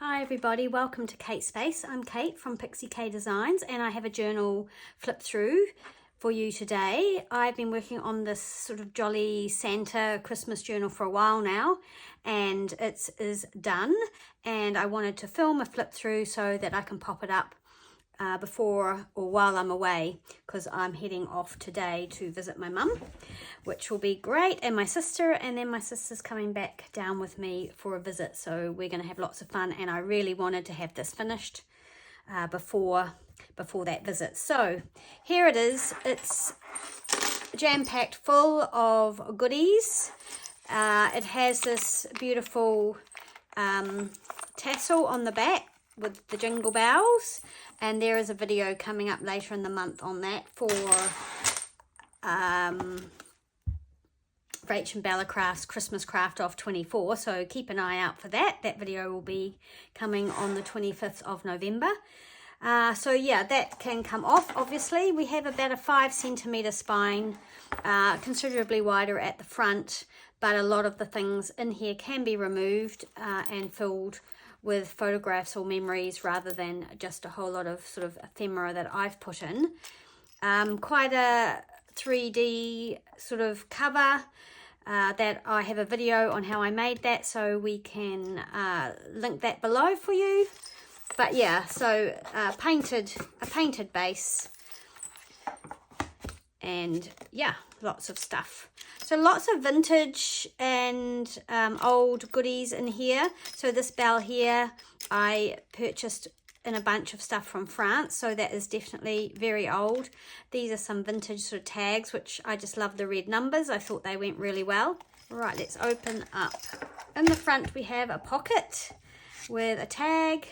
Hi everybody, welcome to Kate Space. I'm Kate from Pixie Designs and I have a journal flip through for you today. I've been working on this sort of jolly Santa Christmas journal for a while now and it is done, and I wanted to film a flip through so that I can pop it up before or while I'm away, because I'm heading off today to visit my mum, which will be great, and my sister, and then my sister's coming back down with me for a visit, so we're going to have lots of fun, and I really wanted to have this finished before that visit. So here it is. It's jam-packed full of goodies. It has this beautiful tassel on the back with the jingle bells, and there is a video coming up later in the month on that for Rach and Bella Craft's Christmas Craft Off 24, so keep an eye out for that. That video will be coming on the 25th of November. So yeah, that can come off. Obviously we have about a 5 centimeter spine, considerably wider at the front, but a lot of the things in here can be removed and filled with photographs or memories rather than just a whole lot of sort of ephemera that I've put in. Quite a 3D sort of cover that I have a video on how I made that, so we can link that below for you. But yeah, so a painted base, and yeah, lots of stuff. So lots of vintage and old goodies in here. So this bell here I purchased in a bunch of stuff from France, so that is definitely very old. These are some vintage sort of tags, which I just love the red numbers. I thought they went really well. Right, let's open up. In the front we have a pocket with a tag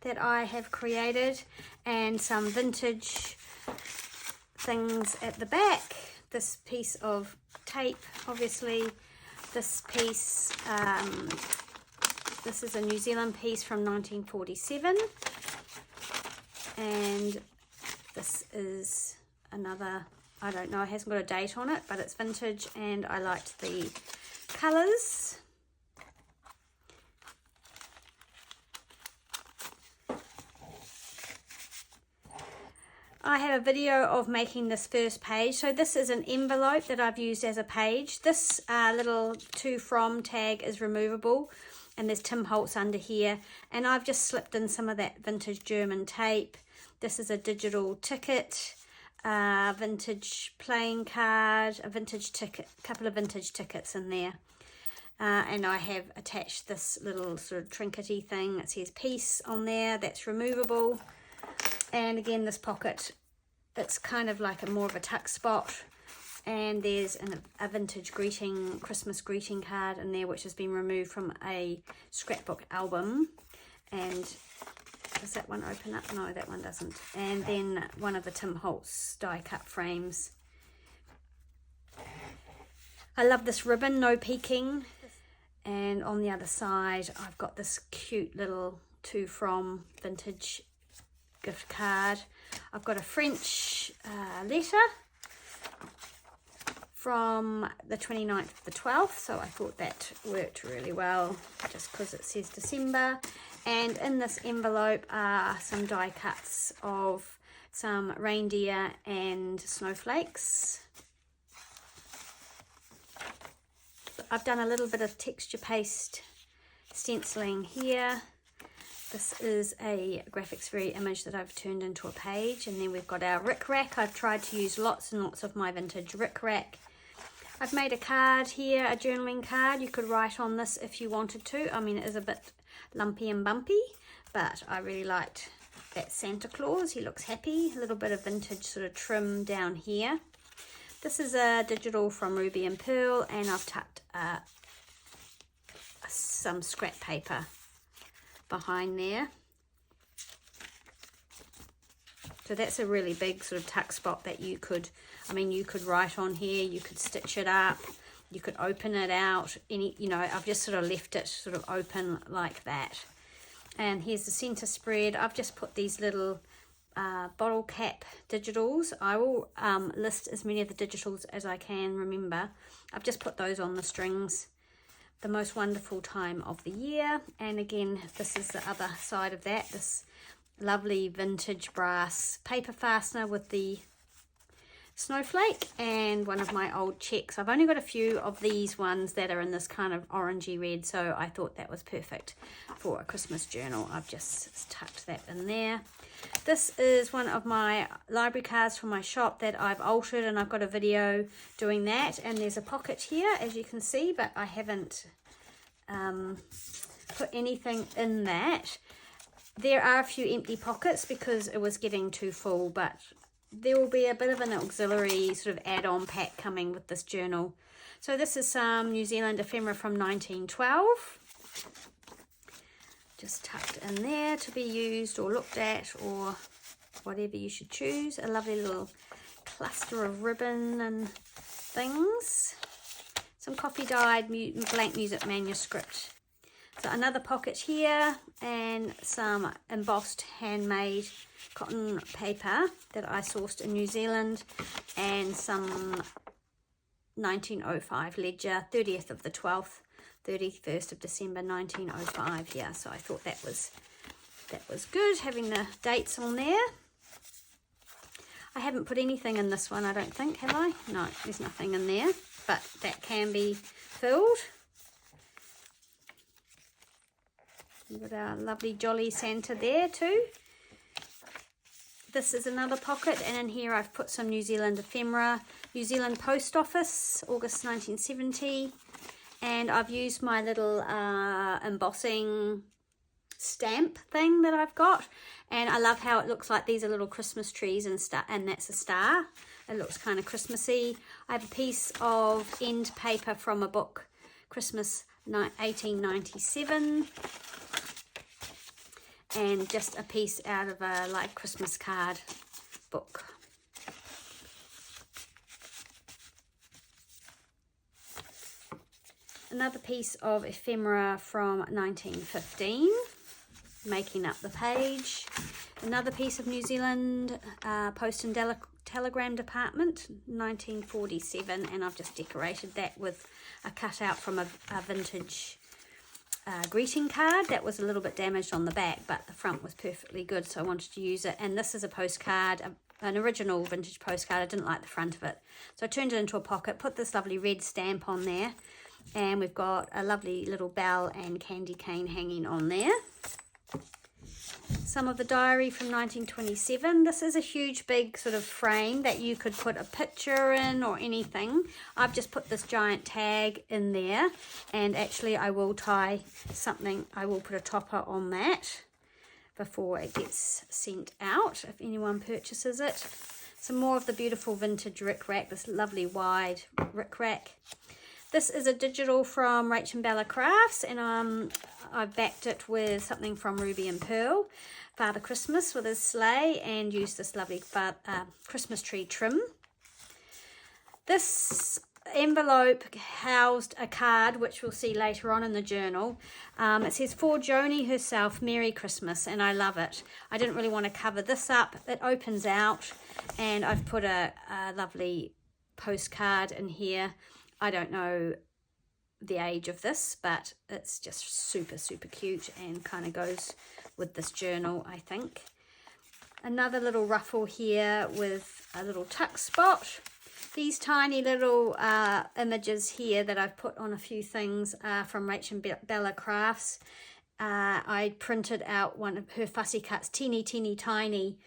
that I have created and some vintage things at the back. This piece of tape, obviously. This piece, this is a New Zealand piece from 1947, and this is another, I don't know, it hasn't got a date on it, but it's vintage and I liked the colours. I have a video of making this first page. So this is an envelope that I've used as a page. This little to from tag is removable, and there's Tim Holtz under here, and I've just slipped in some of that vintage German tape. This is a digital ticket, vintage playing card, a vintage ticket, a couple of vintage tickets in there. And I have attached this little sort of trinkety thing that says peace on there, that's removable. And again, this pocket, it's kind of like more of a tuck spot, and there's a vintage Christmas greeting card in there, which has been removed from a scrapbook album. And does that one open up? No, that one doesn't. And then one of the Tim Holtz die cut frames. I love this ribbon, no peeking. And on the other side, I've got this cute little to from vintage gift card. I've got a French letter from the 29th of the 12th, so I thought that worked really well just because it says December. And in this envelope are some die cuts of some reindeer and snowflakes. I've done a little bit of texture paste stenciling here. This is a graphics very image that I've turned into a page, and then we've got our rickrack. I've tried to use lots and lots of my vintage rickrack. I've made a card here, a journaling card. You could write on this if you wanted to. I mean, it is a bit lumpy and bumpy, but I really liked that Santa Claus. He looks happy. A little bit of vintage sort of trim down here. This is a digital from Ruby and Pearl, and I've tucked some scrap paper behind there. So that's a really big sort of tuck spot that you could, I mean, you could write on here, you could stitch it up, you could open it out, you know, I've just sort of left it sort of open like that. And here's the center spread. I've just put these little bottle cap digitals. I will list as many of the digitals as I can remember. I've just put those on the strings. the most wonderful time of the year. And again, this is the other side of that, this lovely vintage brass paper fastener with the snowflake and one of my old checks. I've only got a few of these ones that are in this kind of orangey red, so I thought that was perfect for a Christmas journal. I've just tucked that in there. This is one of my library cards from my shop that I've altered, and I've got a video doing that, and there's a pocket here as you can see, but I haven't put anything in that. There are a few empty pockets because it was getting too full, but there will be a bit of an auxiliary sort of add-on pack coming with this journal. So this is some New Zealand ephemera from 1912. Just tucked in there to be used or looked at or whatever you should choose. A lovely little cluster of ribbon and things. Some coffee dyed blank music manuscript. So another pocket here and some embossed handmade cotton paper that I sourced in New Zealand, and some 1905 ledger, 30th of the 12th, 31st of December 1905. Yeah, so I thought that was good, having the dates on there. I haven't put anything in this one, I don't think, have I? No, there's nothing in there, but that can be filled. We've got our lovely jolly Santa there too. This is another pocket, and in here I've put some New Zealand ephemera. New Zealand Post Office, August 1970. And I've used my little embossing stamp thing that I've got. And I love how it looks like these are little Christmas trees and that's a star. It looks kind of Christmassy. I have a piece of end paper from a book, Christmas 1897. And just a piece out of a like Christmas card book. Another piece of ephemera from 1915, making up the page. Another piece of New Zealand Post and Telegram Department, 1947, and I've just decorated that with a cutout from a vintage greeting card that was a little bit damaged on the back, but the front was perfectly good, so I wanted to use it. And this is a postcard, an original vintage postcard. I didn't like the front of it, so I turned it into a pocket, put this lovely red stamp on there, and we've got a lovely little bell and candy cane hanging on there. Some of the diary from 1927. This is a huge big sort of frame that you could put a picture in or anything. I've just put this giant tag in there, and actually I will tie something, I will put a topper on that before it gets sent out if anyone purchases it. Some more of the beautiful vintage rickrack, this lovely wide rickrack. This is a digital from Rach and Bella Crafts, and I've backed it with something from Ruby and Pearl, Father Christmas with his sleigh, and used this lovely Christmas tree trim. This envelope housed a card, which we'll see later on in the journal. It says, "For Joni herself, Merry Christmas," and I love it. I didn't really want to cover this up. It opens out, and I've put a lovely postcard in here. I don't know the age of this, but it's just super, super cute and kind of goes with this journal, I think. Another little ruffle here with a little tuck spot. These tiny little images here that I've put on a few things are from Rach and Bella Crafts. I printed out one of her fussy cuts, teeny tiny,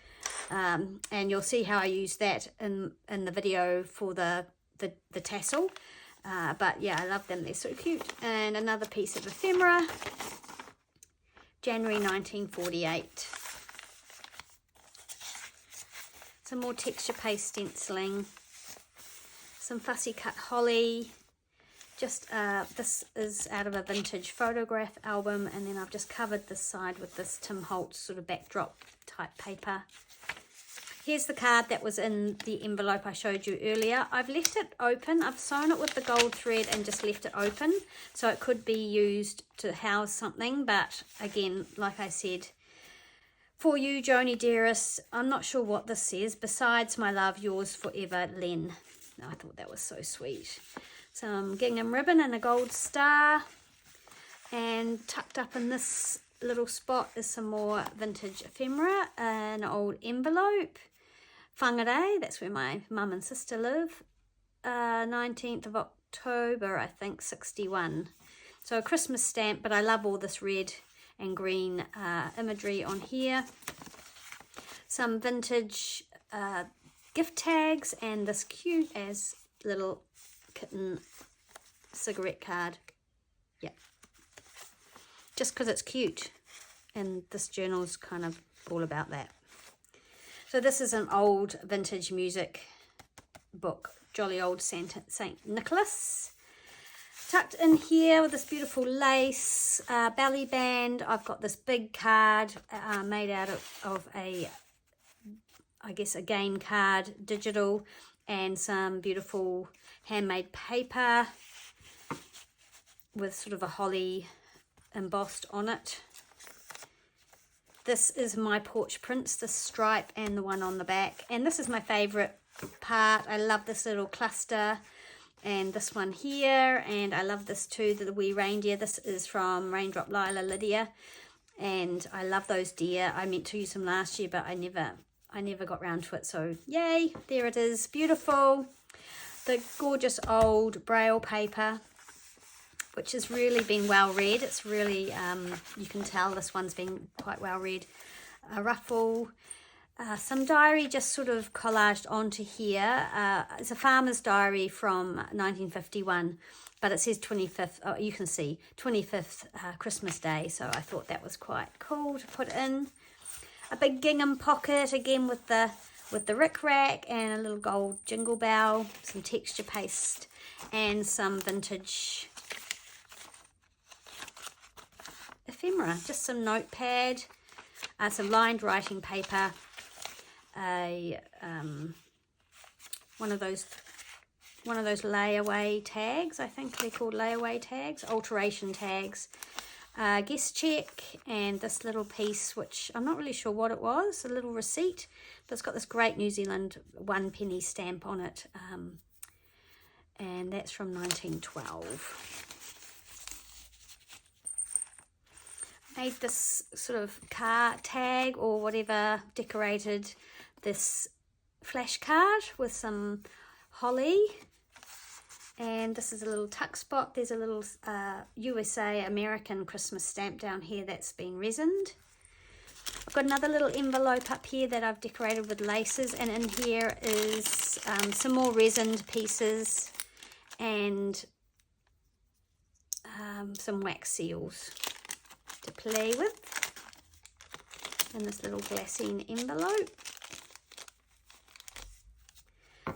and you'll see how I use that in the video for the tassel. But yeah, I love them, they're so cute. And another piece of ephemera, January 1948. Some more texture paste stenciling, some fussy cut holly. Just this is out of a vintage photograph album, and then I've just covered this side with this Tim Holtz sort of backdrop type paper. Here's the card that was in the envelope I showed you earlier. I've left it open. I've sewn it with the gold thread and just left it open, so it could be used to house something. But again, like I said, for you, Joni dearest, I'm not sure what this says. Besides my love, yours forever, Len. I thought that was so sweet. Some gingham ribbon and a gold star. And tucked up in this little spot is some more vintage ephemera, an old envelope. Whangarei, that's where my mum and sister live. 19th of October, I think, 61. So a Christmas stamp, but I love all this red and green imagery on here. Some vintage gift tags and this cute as little kitten cigarette card. Yeah. Just because it's cute. And this journal's kind of all about that. So this is an old vintage music book. Jolly old Saint Nicholas. Tucked in here with this beautiful lace belly band. I've got this big card made out of a, I guess, a game card, digital, and some beautiful handmade paper with sort of a holly embossed on it. This is my porch prints, the stripe and the one on the back. And this is my favourite part. I love this little cluster and this one here. And I love this too, the wee reindeer. This is from Raindrop Lila Lydia. And I love those deer. I meant to use them last year, but I never got round to it. So yay, there it is. Beautiful. The gorgeous old Braille paper, which has really been well read. It's really, you can tell this one's been quite well read. A ruffle, some diary just sort of collaged onto here. It's a farmer's diary from 1951, but it says 25th, oh, you can see, 25th Christmas Day, so I thought that was quite cool to put in. A big gingham pocket, again with the rick-rack, and a little gold jingle bell, some texture paste, and some vintage ephemera, just some notepad, some lined writing paper, one of those layaway tags. I think they're called layaway tags, alteration tags, guest check, and this little piece, which I'm not really sure what it was, a little receipt, but it's got this great New Zealand 1 penny stamp on it, and that's from 1912. Made this sort of car tag or whatever, decorated this flash card with some holly, and this is a little tuck spot. There's a little USA American Christmas stamp down here that's been resined. I've got another little envelope up here that I've decorated with laces, and in here is some more resined pieces and some wax seals to play with in this little glassine envelope.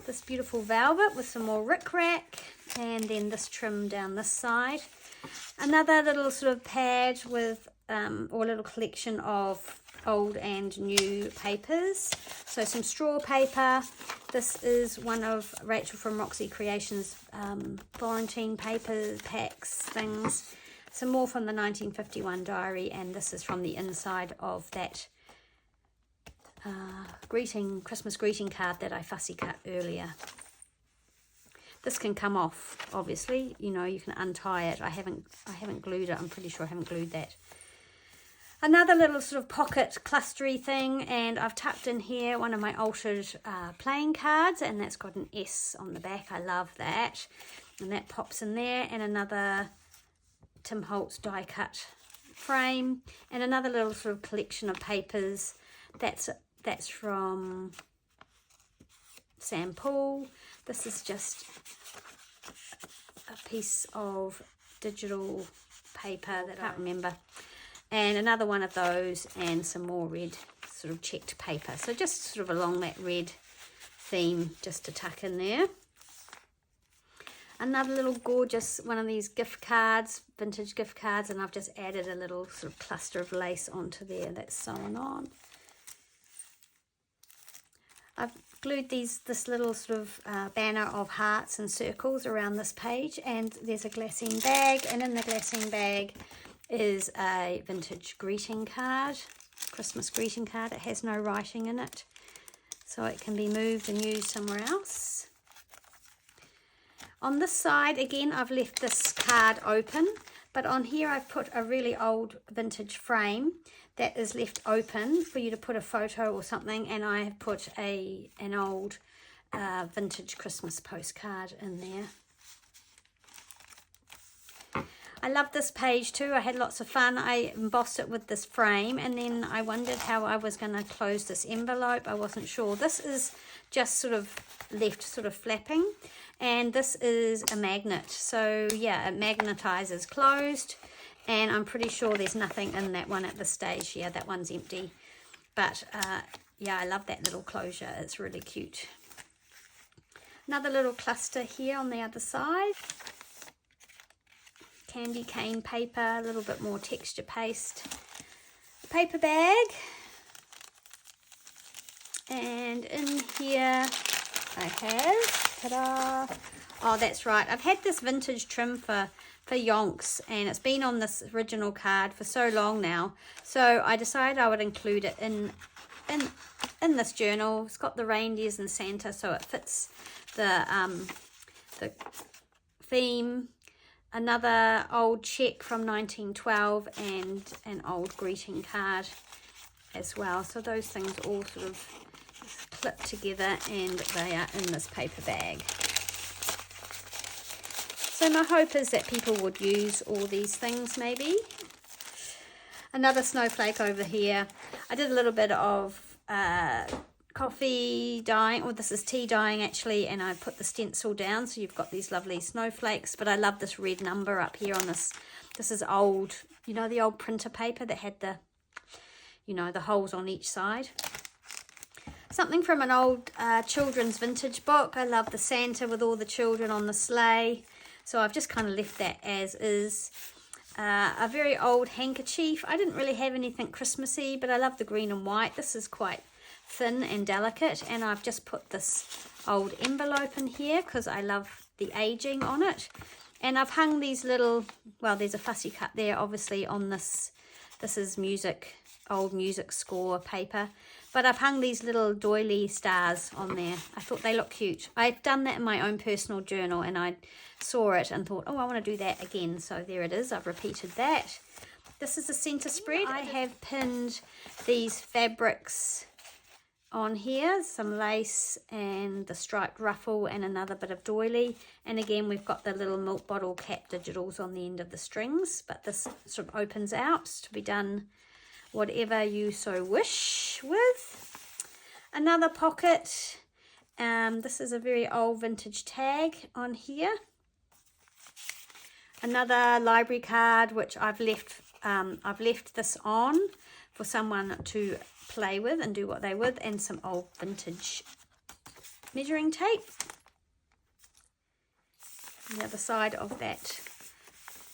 This beautiful velvet with some more rick-rack, and then this trim down this side. Another little sort of pad with or little collection of old and new papers. So some straw paper. This is one of Rachel from Roxy Creations Florentine paper packs things. Some more from the 1951 diary, and this is from the inside of that Christmas greeting card that I fussy cut earlier. This can come off, obviously, you know, you can untie it. I haven't glued it. I'm pretty sure I haven't glued that. Another little sort of pocket clustery thing, and I've tucked in here one of my altered playing cards, and that's got an S on the back. I love that, and that pops in there. And another Tim Holtz die cut frame, and another little sort of collection of papers. That's from Sam Paul. This is just a piece of digital paper that I can't remember, and another one of those, and some more red sort of checked paper. So just sort of along that red theme, just to tuck in there. Another little gorgeous one of these gift cards, vintage gift cards, and I've just added a little sort of cluster of lace onto there that's sewn on. I've glued this little sort of banner of hearts and circles around this page, and there's a glassine bag, and in the glassine bag is a vintage greeting card, Christmas greeting card. It has no writing in it, so it can be moved and used somewhere else. On this side, again, I've left this card open. But on here I've put a really old vintage frame that is left open for you to put a photo or something, and I have put an old vintage Christmas postcard in there. I love this page too. I had lots of fun. I embossed it with this frame, and then I wondered how I was going to close this envelope. I wasn't sure. This is just sort of left sort of flapping, and this is a magnet. So yeah, it magnetizes closed, and I'm pretty sure there's nothing in that one at this stage. Yeah, that one's empty. But yeah, I love that little closure. It's really cute. Another little cluster here on the other side. Candy cane paper, a little bit more texture paste. Paper bag. And in here I have, ta-da! Oh, that's right. I've had this vintage trim for yonks, and it's been on this original card for so long now. So I decided I would include it in this journal. It's got the reindeers and Santa, so it fits the theme. Another old check from 1912 and an old greeting card as well. So those things all sort of clip together, and they are in this paper bag. So my hope is that people would use all these things maybe. Another snowflake over here. I did a little bit of coffee dyeing, or this is tea dyeing actually, and I put the stencil down, so you've got these lovely snowflakes. But I love this red number up here on this. This is old, you know, the old printer paper that had the, you know, the holes on each side. Something from an old children's vintage book. I love the Santa with all the children on the sleigh, so I've just kind of left that as is. A very old handkerchief. I didn't really have anything Christmassy, but I love the green and white. This is quite thin and delicate, and I've just put this old envelope in here because I love the aging on it. And I've hung these little, well, there's a fussy cut there obviously on this. This is music, old music score paper, but I've hung these little doily stars on there. I thought they look cute. I've done that in my own personal journal, and I saw it and thought, oh, I want to do that again. So there it is. I've repeated that. This is the center spread. I have pinned these fabrics on here, some lace and the striped ruffle and another bit of doily. And again, we've got the little milk bottle cap digitals on the end of the strings, but this sort of opens out to be done whatever you so wish with. Another pocket. This is a very old vintage tag on here. Another library card, which I've left this on for someone to play with and do what they with, and some old vintage measuring tape. The other side of that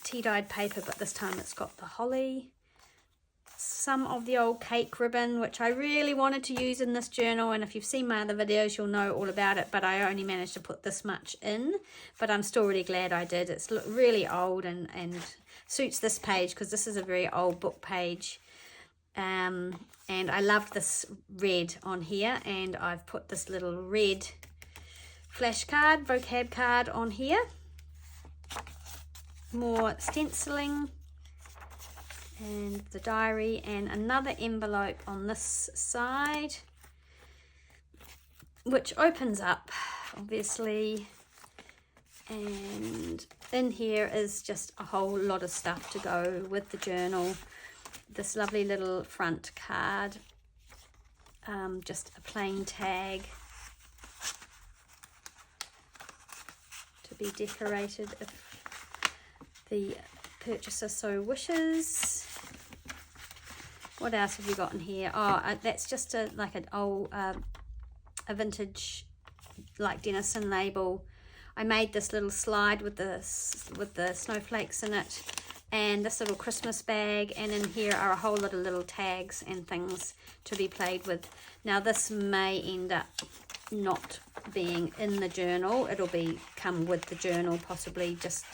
tea-dyed paper, but this time it's got the holly. Some of the old cake ribbon, which I really wanted to use in this journal, and if you've seen my other videos you'll know all about it, but I only managed to put this much in, but I'm still really glad I did. It's really old and suits this page because this is a very old book page. And I love this red on here, and I've put this little red flash card, vocab card on here. More stenciling and the diary, and another envelope on this side, which opens up obviously, and in here is just a whole lot of stuff to go with the journal. This lovely little front card, just a plain tag to be decorated if the purchaser so wishes. What else have you got in here? Oh, that's just like an old a vintage like Denison label. I made this little slide with the snowflakes in it, and this little Christmas bag, and in here are a whole lot of little tags and things to be played with. Now this may end up not being in the journal. It'll come with the journal possibly just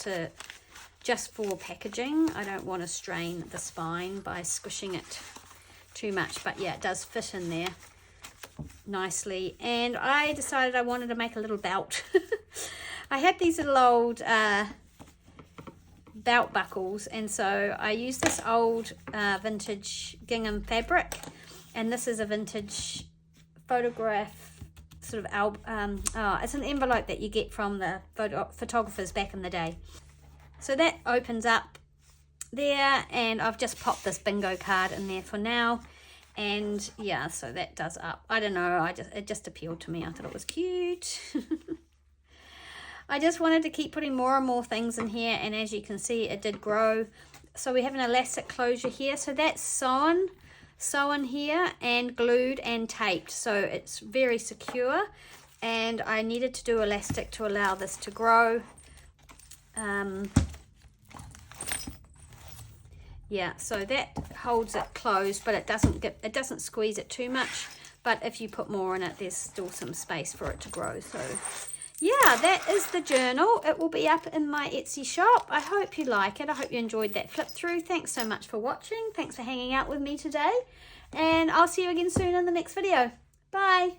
for packaging. I don't want to strain the spine by squishing it too much, but yeah, it does fit in there nicely. And I decided I wanted to make a little belt. I had these little old belt buckles, and so I use this old vintage gingham fabric, and this is a vintage photograph sort of album. It's an envelope that you get from the photographers back in the day. So that opens up there, and I've just popped this bingo card in there for now. And yeah, so that does up. I don't know, it just appealed to me. I thought it was cute. I just wanted to keep putting more and more things in here, and as you can see, it did grow. So we have an elastic closure here. So that's sewn here and glued and taped. So it's very secure, and I needed to do elastic to allow this to grow. Yeah, so that holds it closed, but it doesn't squeeze it too much. But if you put more in it, there's still some space for it to grow. So yeah, that is the journal. It will be up in my Etsy shop. I hope you like it. I hope you enjoyed that flip through. Thanks so much for watching. Thanks for hanging out with me today. And I'll see you again soon in the next video. Bye.